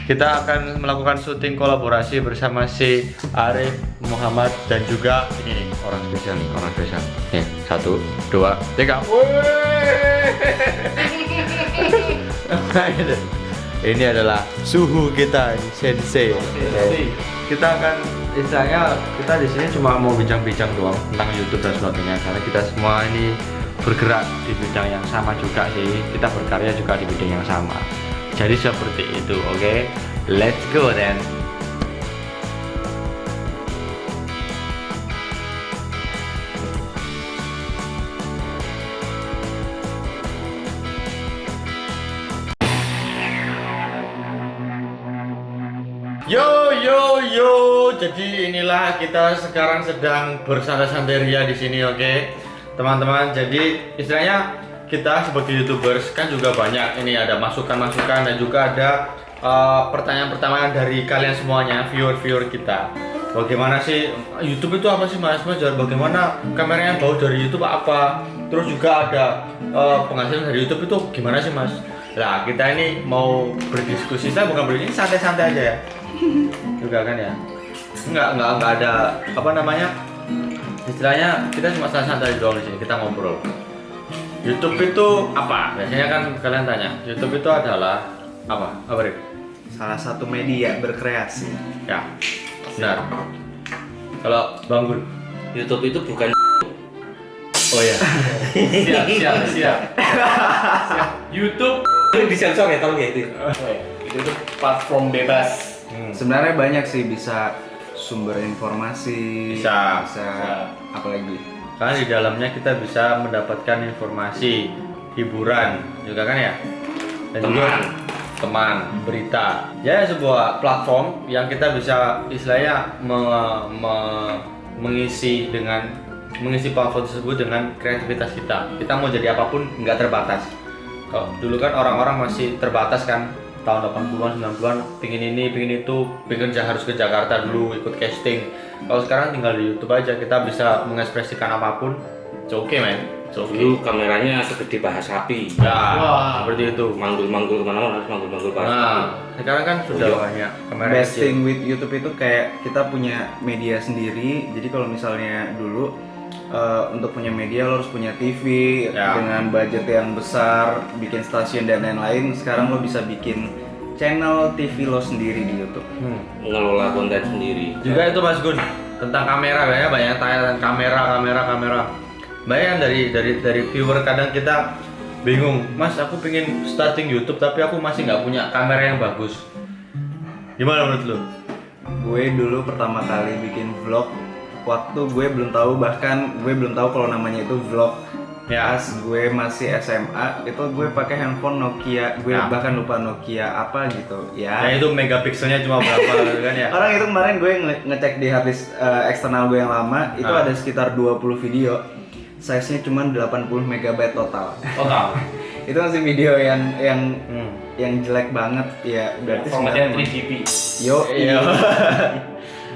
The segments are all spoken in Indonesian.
kita akan melakukan syuting kolaborasi bersama si Arif, Muhammad dan juga ini nih, orang spesial nih, orang spesial. Nih, 1, 2, 3. Ini adalah suhu kita, ini sensei. Kita akan istilahnya kita di sini cuma mau bincang-bincang doang tentang YouTube dan sebagainya karena kita semua ini bergerak di bidang yang sama juga sih. Kita berkarya juga di bidang yang sama. Jadi seperti itu, oke? Let's go then. Yo, jadi inilah kita sekarang sedang bersantai-santai ria di sini, oke, teman-teman. Jadi istilahnya kita sebagai YouTubers kan juga banyak ini ada masukan-masukan dan juga ada pertanyaan-pertanyaan dari kalian semuanya, viewer-viewer kita. Bagaimana sih YouTube itu apa sih Mas? Bagaimana kameranya yang bagus dari YouTube apa? Terus juga ada penghasilan dari YouTube itu gimana sih Mas? Nah, kita ini mau berdiskusi, saya bukan berdiskusi, santai-santai aja ya. Juga kan ya. Enggak ada apa namanya? Istilahnya kita cuma santai doang di sini, kita ngobrol. YouTube itu apa? Biasanya kan kalian tanya, YouTube itu adalah apa? Apa, Rip? Salah satu media berkreasi. Ya, benar. Kalau Bang Gun? YouTube itu bukan Oh ya. Siap. YouTube disensor ya, tolong ya itu. Itu platform bebas. Sebenarnya banyak sih, bisa sumber informasi, Bisa. apalagi. Karena di dalamnya kita bisa mendapatkan informasi, hiburan, juga kan ya? Dan juga teman, berita. Ya sebuah platform yang kita bisa istilahnya mengisi platform tersebut dengan kreativitas kita. Kita mau jadi apapun nggak terbatas. Kalau dulu kan orang-orang masih terbatas kan, tahun 80-an, 90-an, pingin ini, pingin itu, pingin harus ke Jakarta dulu, ikut casting. Kalau sekarang tinggal di YouTube aja, kita bisa mengekspresikan apapun. It's okay, man. It's okay. Dulu kameranya segede paha sapi. Ya, seperti itu. Manggul-manggul kemana-mana harus manggul-manggul paha sapi. Nah, sekarang kan sudah banyak kamera Best kecil. thing with YouTube itu kayak kita punya media sendiri. Jadi kalau misalnya dulu untuk punya media lo harus punya TV Ya. dengan budget yang besar, bikin stasiun dan lain-lain. Sekarang lo bisa bikin channel TV lo sendiri di YouTube. Mengelola konten sendiri. Juga itu Mas Gun, tentang kamera, banyak tanya tentang kamera. Banyak dari viewer, kadang kita bingung, Mas aku pengen starting YouTube tapi aku masih nggak punya kamera yang bagus. Gimana menurut lo? Gue dulu pertama kali bikin vlog waktu gue belum tahu kalau namanya itu vlog. Ya. Pas gue masih SMA itu gue pakai handphone Nokia, gue Ya. bahkan lupa Nokia apa gitu ya. Nah itu megapikselnya cuma berapa kan ya? Orang itu kemarin gue ngecek di harddisk eksternal gue yang lama, itu ada sekitar 20 video. Size-nya cuma 80 MB total. Total. Itu masih video yang jelek banget ya, berarti Formatnya sebenarnya 3GP. Iya.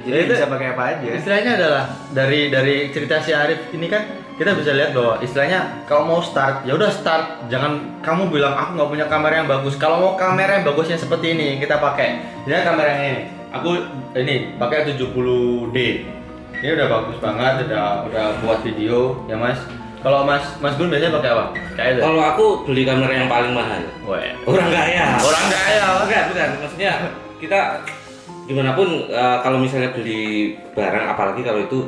jadi Itu- bisa pakai apa aja. Istilahnya adalah dari cerita si Arif ini kan kita bisa lihat bahwa istilahnya kalau mau start ya udah start, jangan kamu bilang aku nggak punya kamera yang bagus. Kalau mau kamera yang bagusnya seperti ini kita pakai. Ini kamera yang ini. Aku ini pakai 70D. Ini udah bagus banget, udah buat video ya Mas. Kalau Mas Gun biasanya pakai apa? Kayak itu. Kalau aku beli kamera yang paling mahal. Weh. Orang kaya. Orang kaya. Bukan. Maksudnya kita gimana pun kalau misalnya beli barang, apalagi kalau itu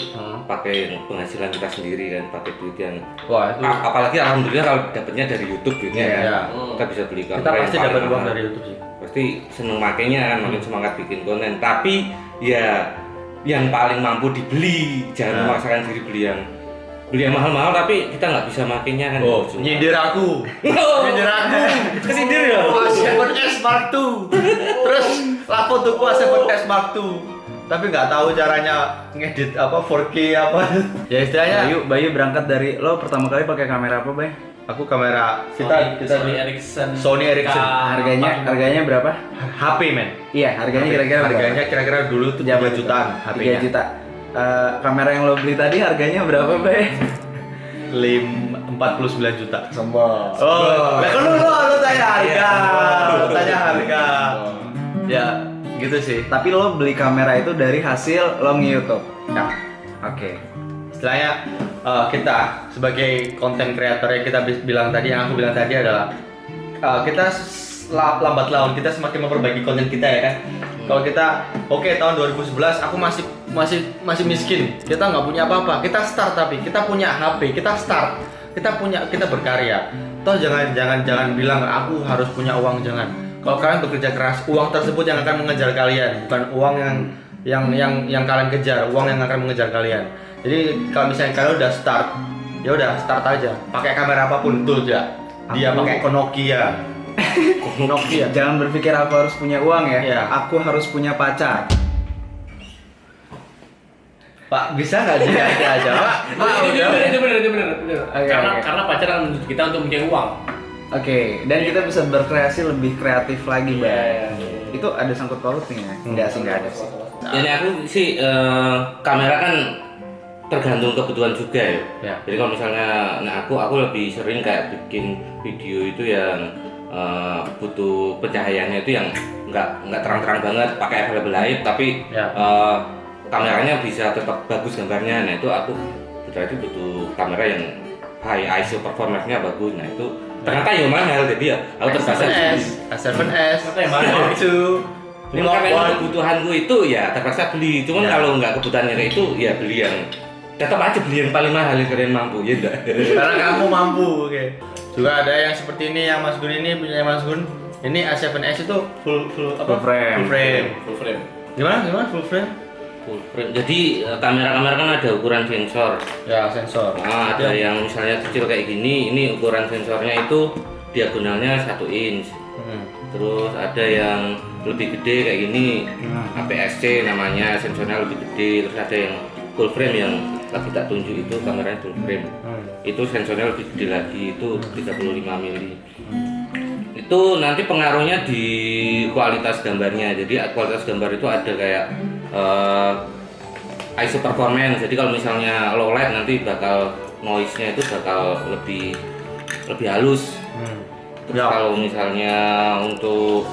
pakai penghasilan kita sendiri kan, pakai duit yang Wah itu. apalagi alhamdulillah kalau dapatnya dari YouTube duitnya Iya, kan. iya. Kita bisa beli kamera Kita pasti yang paling dapat uang mahal. dari YouTube sih. Pasti seneng makainya kan, makin semangat bikin konten. Tapi ya yang paling mampu dibeli, jangan memaksakan diri beli yang mahal-mahal tapi kita nggak bisa makainya kan. Oh, nyindir aku. Nyindir aku. Kesindir ya. A7S Mark II. Terus lapor tuku A7S Mark II. Tapi nggak tahu caranya ngedit apa 4K apa. Ya istilahnya Bayu berangkat dari lo pertama kali pakai kamera apa, Bay? aku kamera kita Sony Ericsson. Sony Ericsson. Harganya berapa? HP men. Iya, harganya kira-kira berapa? Harganya kira-kira dulu tuh 3 jutaan 3 HP-nya. juta. Kamera yang lo beli tadi harganya berapa, Bay? 49 juta. Sombong. Oh, lah kan lu tanya harga. Iya. Lu tanya harga. Ya gitu sih. Tapi lo beli kamera itu dari hasil lo nge-YouTube. Ya. Oke. Istilahnya kita sebagai konten kreator yang kita bilang tadi, yang aku bilang tadi adalah kita lambat laun kita semakin memperbaiki konten kita ya kan. Kalau kita tahun 2011 aku masih miskin, kita nggak punya apa-apa, kita start, tapi kita punya HP, kita start, kita berkarya. Toh jangan bilang aku harus punya uang, jangan. Kalau kalian bekerja keras, uang tersebut yang akan mengejar kalian, bukan uang yang kalian kejar, uang yang akan mengejar kalian. Jadi kalau misalnya kalian udah start, ya udah start aja. Pakai kamera apapun tuh ya. Dia pakai Nokia. Nokia. Jangan berpikir aku harus punya uang ya. Iya. Aku harus punya pacar. Pak, bisa nggak diganti aja, Pak? Itu bener. Oke, Karena pacaran menuntut kita untuk punya uang. Oke, dan kita bisa berkreasi lebih kreatif lagi, Bang. Iya. Itu ada sangkut pautnya ya? Enggak sih, enggak ada sih. Jadi aku sih kamera kan tergantung kebutuhan juga ya. Ya. Jadi kalau misalnya aku lebih sering kayak bikin video itu yang butuh pencahayaannya itu yang nggak terang-terang banget, pakai available light, tapi Ya. kameranya bisa tetap bagus gambarnya. Nah itu aku butuh kamera yang high ISO performance-nya bagus. Nah itu ternyata ya mahal, jadi ya aku terpaksa beli. A7S, Apa yang mana? itu. Cuma karena kebutuhanku itu ya terpaksa beli. Cuman Ya. kalau nggak kebutuhannya kayak itu ya beli yang tetap aja beli yang paling mahal yang kalian mampu ya enggak. Karena kamu mampu, oke. Juga ada yang seperti ini, yang Mas Gun ini punya Mas Gun. Ini A7S itu full Full frame. Full frame. Gimana full frame? Full frame. Jadi kamera-kamera kan ada ukuran sensor. Ya, sensor. Nah, ada yang misalnya kecil kayak gini, ini ukuran sensornya itu diagonalnya 1 inch. Terus ada yang lebih gede kayak gini, APS-C namanya, sensornya lebih gede. Terus ada yang full frame yang lagi tak tunjuk itu kameranya full frame. Itu sensornya lebih gede lagi, itu 35 mili. Itu nanti pengaruhnya di kualitas gambarnya. Jadi kualitas gambar itu ada kayak ISO performance. Jadi kalau misalnya low light nanti bakal noise-nya itu bakal lebih halus. Terus Ya. kalau misalnya untuk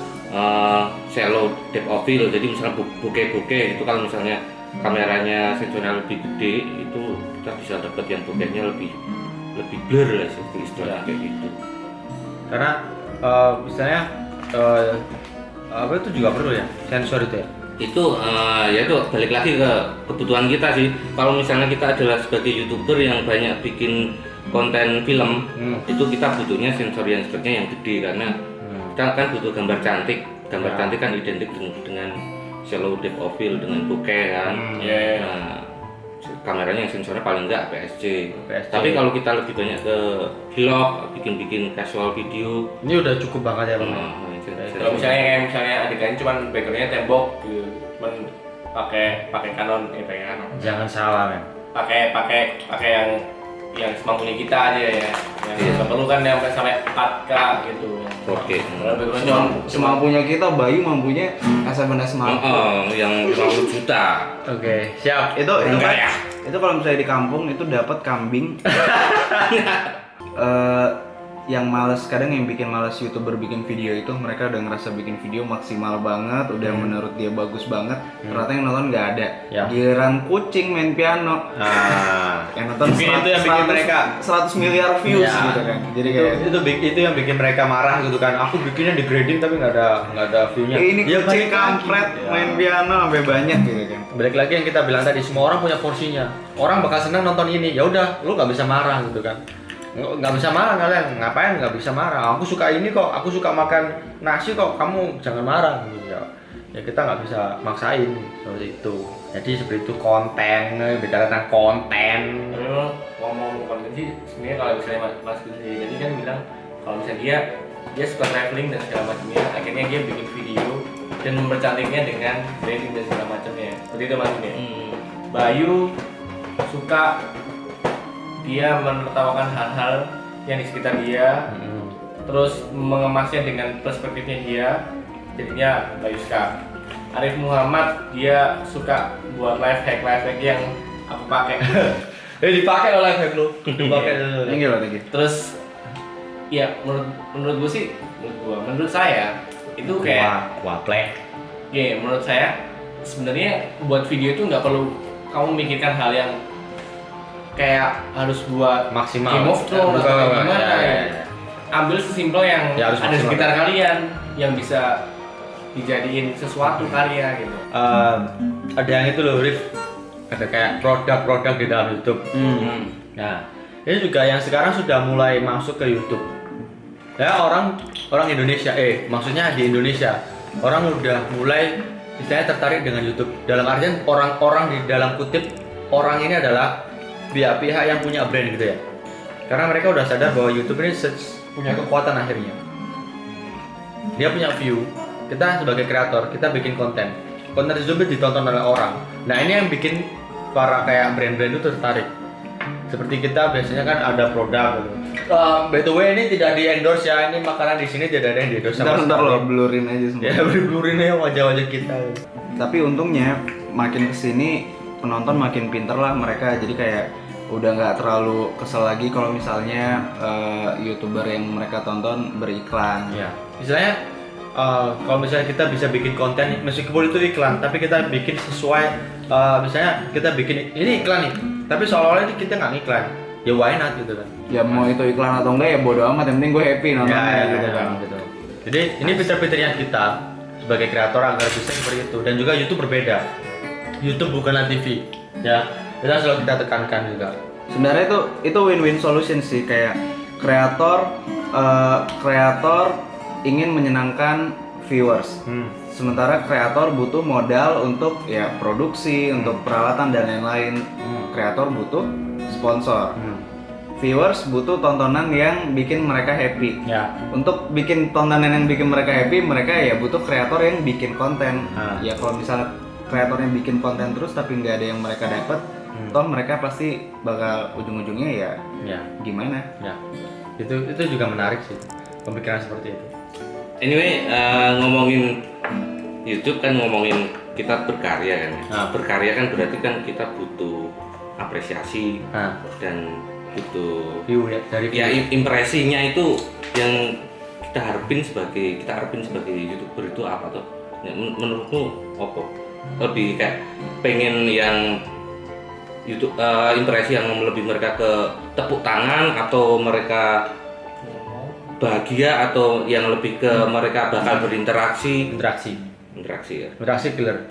shallow depth of field, jadi misalnya bokeh itu kalau misalnya kameranya sensornya lebih gede, itu kita bisa dapat yang bokehnya lebih blur lah istilahnya kayak gitu. Karena misalnya apa itu juga perlu ya, sensor itu ya. Itu ya itu balik lagi ke kebutuhan kita sih. Kalau misalnya kita adalah sebagai YouTuber yang banyak bikin konten film, itu kita butuhnya sensor yang speknya yang gede, karena kita kan butuh gambar cantik. Gambar Ya. cantik kan identik dengan shallow depth of field, dengan bokeh kan. Iya. Nah, kameranya yang sensornya paling enggak APS-C. APS-C. Tapi kalau kita lebih banyak ke vlog, bikin casual video, Ini udah cukup banget ya, Bang. Kalau misalnya adegannya cuman backgroundnya tembok gitu, cuman pakai Canon, Jangan salah, men. pakai yang semampunya kita aja ya. Yang Iya. nggak perlu kan yang sampai 4K gitu. Oke. Kalau backgroundnya cuma Semampunya kita, Bayu mampunya A7S mampu. yang 50 juta. Oke, siap. Itu Enggak kan, ya? itu kalau misalnya di kampung itu dapat kambing. Yang males, kadang yang bikin males YouTuber bikin video itu mereka udah ngerasa bikin video maksimal banget, udah menurut dia bagus banget, ternyata yang nonton nggak ada. Ya. Giliran kucing main piano, Nah, yang nonton Mungkin itu yang bikin mereka 100 miliar views Ya. gitu kan. Jadi itu, kayak itu yang bikin mereka marah gitu kan. Aku bikinnya di grading tapi nggak ada view-nya. ini Ya, kucing balik lagi. kampret Ya. main piano sampai banyak gitu kan. Balik lagi yang kita bilang tadi, semua orang punya porsinya. Orang bakal senang nonton ini, ya udah, lu nggak bisa marah gitu kan. Nggak bisa marah kalian, ngapain nggak bisa marah? Aku suka ini kok, aku suka makan nasi kok, kamu jangan marah gitu ya. Ya kita nggak bisa maksain seperti itu. Jadi seperti itu konten, bicara tentang konten. ngomong konten sih sebenarnya kalau misalnya Mas Gus jadi kan bilang kalau misalnya dia suka traveling dan segala macamnya, akhirnya dia bikin video dan mempercantiknya dengan branding dan segala macamnya. Seperti itu Mas Gus. Bayu suka dia menertawakan hal-hal yang di sekitar dia, terus mengemasnya dengan perspektifnya dia, jadinya Bayu Ska. Arif Muhammad dia suka buat live hack yang aku pakai. Dipakai oleh hack lu. Dipakai dulu. Thank you loh, thank you. Terus ya menurut gue sih, menurut saya itu kayak Wah, play. menurut saya sebenarnya buat video itu nggak perlu kamu memikirkan hal yang kayak harus buat Maksimal. Game of Thrones atau kayak gimana Ya, ya. ya. Ambil sesimpel yang Ya, harus ada maksimal. sekitar kalian yang bisa dijadiin sesuatu karya gitu. Ada yang itu loh, Rif. Ada kayak produk-produk di dalam YouTube. Nah, ini juga yang sekarang sudah mulai masuk ke YouTube. Ya orang Indonesia, maksudnya di Indonesia orang udah mulai istilahnya tertarik dengan YouTube. Dalam artian orang-orang di dalam kutip orang ini adalah pihak-pihak yang punya brand gitu ya. Karena mereka udah sadar bahwa YouTube ini punya kekuatan akhirnya. Dia punya view. Kita sebagai kreator, kita bikin konten tersebut ditonton oleh orang. Nah ini yang bikin para kayak brand-brand itu tertarik. Seperti kita biasanya kan ada produk gitu. By the way ini tidak di endorse ya, ini makanan di sini tidak ada yang di endorse sama Bentar sekali. lo blurin aja semua. Ya blurin ya wajah-wajah kita. Tapi untungnya makin kesini penonton makin pinter lah mereka, jadi kayak udah nggak terlalu kesel lagi kalau misalnya YouTuber yang mereka tonton beriklan. Ya, misalnya kalau misalnya kita bisa bikin konten meskipun itu iklan, tapi kita bikin sesuai misalnya kita bikin ini iklan nih, tapi seolah-olah ini kita nggak iklan, ya why not gitu kan? Ya mau itu iklan atau enggak ya bodo amat, yang penting gue happy nontonnya gitu kan. Gitu. Jadi ini fitur-fiturnya kita sebagai kreator agar bisa seperti itu, dan juga YouTube berbeda. YouTube bukanlah TV, ya. Itu selalu kita tekankan juga. Sebenarnya itu win-win solution sih, kayak kreator ingin menyenangkan viewers. Sementara kreator butuh modal untuk ya produksi, untuk peralatan dan lain-lain. Kreator butuh sponsor. Viewers butuh tontonan yang bikin mereka happy. Ya. Untuk bikin tontonan yang bikin mereka happy, mereka ya butuh kreator yang bikin konten. Ya kalau misalnya kreatornya bikin konten terus tapi nggak ada yang mereka dapat, toh mereka pasti bakal ujung-ujungnya ya gimana? Ya. Itu juga menarik sih pemikiran seperti itu. Anyway, ngomongin YouTube kan ngomongin kita berkarya kan ya. Berkarya kan berarti kan kita butuh apresiasi dan butuh View ya, dari view. ya impresinya itu yang kita harapin sebagai YouTuber itu apa tuh? Menurutmu apa? Lebih kayak pengen yang YouTube impresi yang lebih mereka ke tepuk tangan, atau mereka bahagia, atau yang lebih ke mereka bakal berinteraksi? Interaksi ya. Interaksi killer.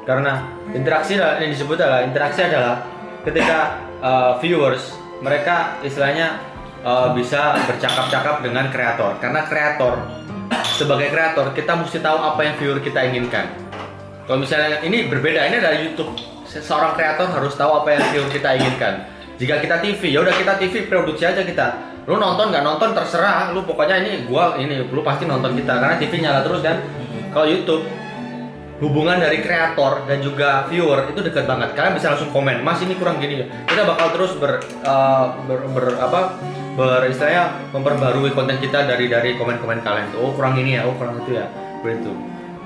Karena interaksi yang disebut adalah interaksi adalah ketika viewers mereka istilahnya bisa bercakap-cakap dengan kreator. Karena sebagai kreator kita mesti tahu apa yang viewer kita inginkan. Kalau misalnya ini berbeda, ini adalah YouTube. Seorang kreator harus tahu apa yang viewer kita inginkan. Jika kita TV, ya udah kita TV produksi aja kita. Lu nonton nggak nonton terserah, lu pokoknya lu pasti nonton kita karena TV nyala terus kan. Kalau YouTube hubungan dari kreator dan juga viewer itu dekat banget. Kalian bisa langsung komen, "Mas ini kurang gini." Kita bakal terus istilahnya memperbarui konten kita dari komen-komen kalian. Oh, kurang ini ya, oh kurang itu ya. Begitu.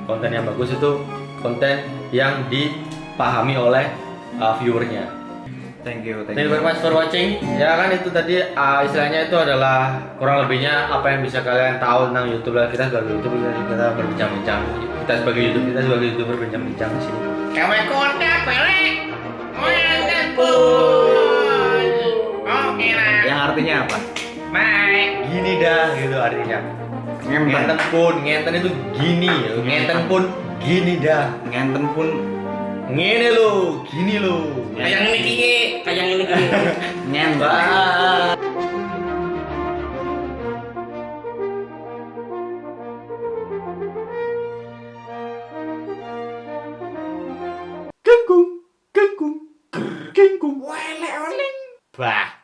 Konten yang bagus itu konten yang dipahami oleh viewernya. Thank you Thank you very much for watching. Ya kan itu tadi istilahnya itu adalah kurang lebihnya apa yang bisa kalian tahu tentang YouTube lah. Kita sebagai YouTuber kita berbincang-bincang. Kita sebagai YouTuber berbincang-bincang di sini. Kawan kota pelek, dan pun. Oke lah. Yang artinya apa? Baik. Gini dah gitu artinya. Ngenten itu gini, ngenten pun gini dah. Ngenten pun Ngene lo, gini lo. Kayak ini kiye. ngenten. Kengkung. Wale oling. Bah.